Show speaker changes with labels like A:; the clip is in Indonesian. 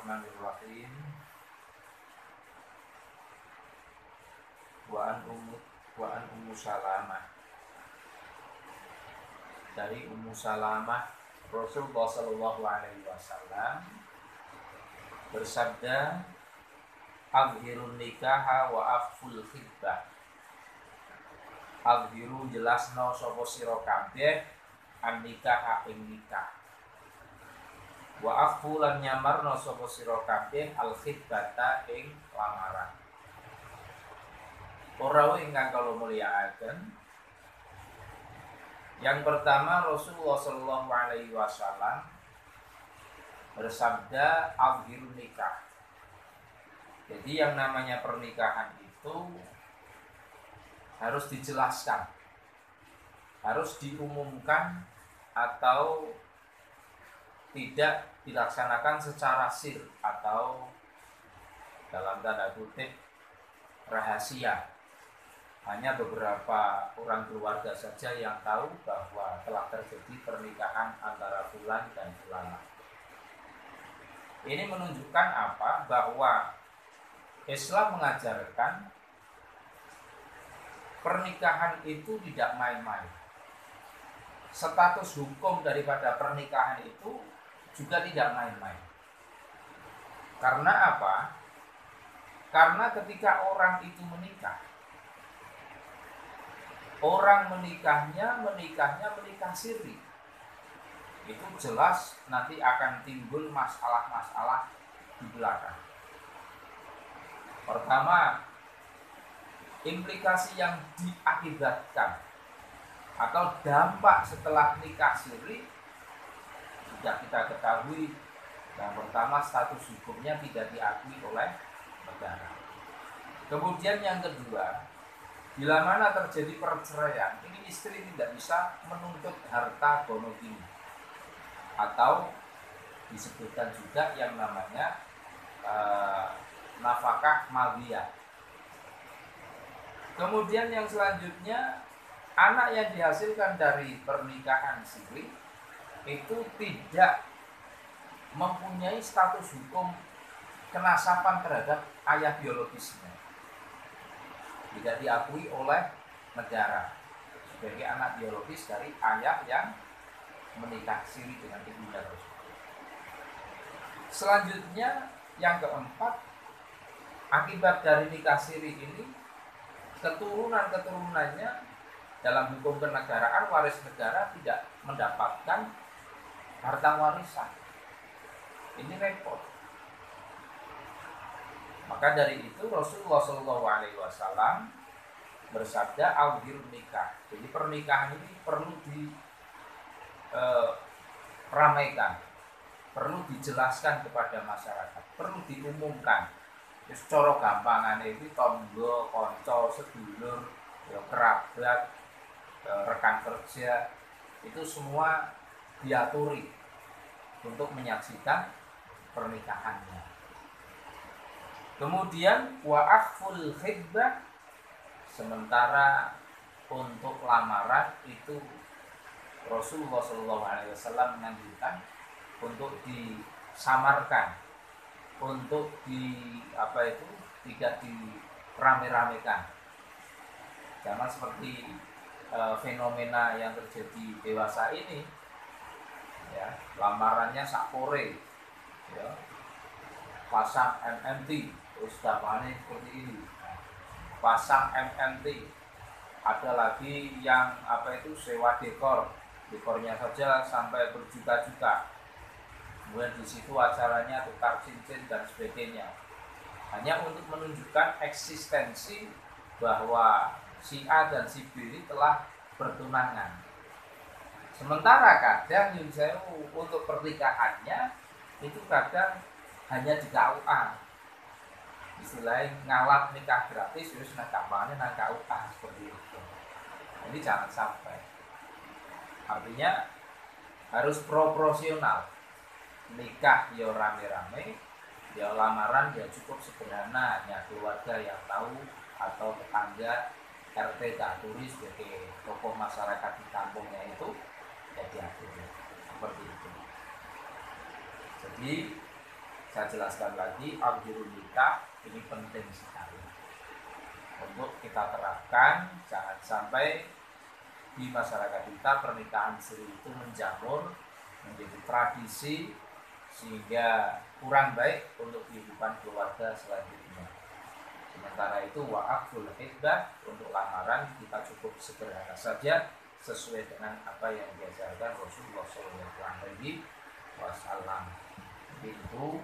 A: Bismillahirrahmanirrahim. Wa an Ummu Salamah. Dari Ummu Salamah, Rasulullah sallallahu alaihi wasallam bersabda, "Azhirun nikaha wa akhful khitbah." Azhiru jelasno sapa sira kabeh an nikaha ing nikah. Wa akhfu lan nyamarno sapa sira kabeh al khitbata ing lamaran. Ora ingkang kula mulyakaken. Yang pertama, Rasulullah sallallahu alaihi wasallam bersabda azhirun nikah. Jadi yang namanya pernikahan itu harus dijelaskan, harus diumumkan atau tidak dilaksanakan secara sir atau dalam tanda kutip rahasia. Hanya beberapa orang keluarga saja yang tahu bahwa telah terjadi pernikahan antara fulan dan fulana. Ini menunjukkan apa? Bahwa Islam mengajarkan pernikahan itu tidak main-main. Status hukum daripada pernikahan itu juga tidak main-main. Karena apa? Karena ketika orang itu menikah, orang menikah siri. Itu jelas nanti akan timbul masalah-masalah di belakang. Pertama, implikasi yang diakibatkan atau dampak setelah nikah siri sudah kita ketahui. Yang pertama, status hukumnya tidak diakui oleh negara. Kemudian yang kedua, bila mana terjadi perceraian, ini istri tidak bisa menuntut harta gonogini atau disebutkan juga yang namanya nafkah maliyah. Kemudian yang selanjutnya, anak yang dihasilkan dari pernikahan siri itu tidak mempunyai status hukum kenasaban terhadap ayah biologisnya. Tidak diakui oleh negara sebagai anak biologis dari ayah yang menikah siri dengan ibunda tersebut. Selanjutnya yang keempat, akibat dari nikah siri ini keturunan-keturunannya dalam hukum kenegaraan waris negara tidak mendapatkan harta warisan. Ini repot. Maka dari itu Rasulullah SAW bersabda azhirun nikah. Jadi pernikahan ini perlu diramaikan, perlu dijelaskan kepada masyarakat, perlu diumumkan. Terus cara gampangane iki tangga, kanca, sedulur, ya kerabat, rekan kerja itu semua diaturi untuk menyaksikan pernikahannya. Kemudian wa akhful khitbah, sementara untuk lamaran itu Rasulullah SAW menganjurkan untuk disamarkan, untuk tidak dirame-ramekan. Jangan seperti fenomena yang terjadi dewasa ini, ya, lamarannya sakore, ya, pasang MMT, terus dapane seperti ini, pasang MMT. Ada lagi yang sewa dekornya saja sampai berjuta-juta. Kemudian di situ acaranya tukar cincin dan sebagainya, hanya untuk menunjukkan eksistensi bahwa si A dan si B ini telah bertunangan. Sementara kadang untuk pernikahannya itu kadang hanya di KUA, istilahnya ngalap nikah gratis, terus gampangnya nang KUA seperti itu. Ini jangan sampai. Artinya harus proporsional. Nikah ya rame-rame, ya lamaran ya cukup sederhana, hanya keluarga yang tahu atau tetangga, RT diaturi sebagai tokoh masyarakat di kampungnya itu ya diatur seperti itu. Jadi Saya jelaskan lagi, akhirul nikah ini penting sekali untuk kita terapkan. Jangan sampai di masyarakat kita pernikahan siri itu menjamur menjadi tradisi sehingga kurang baik untuk kehidupan keluarga selanjutnya. Sementara itu wa'aful iddah, untuk lamaran kita cukup sederhana saja sesuai dengan apa yang diajarkan Rasulullah SAW. Itu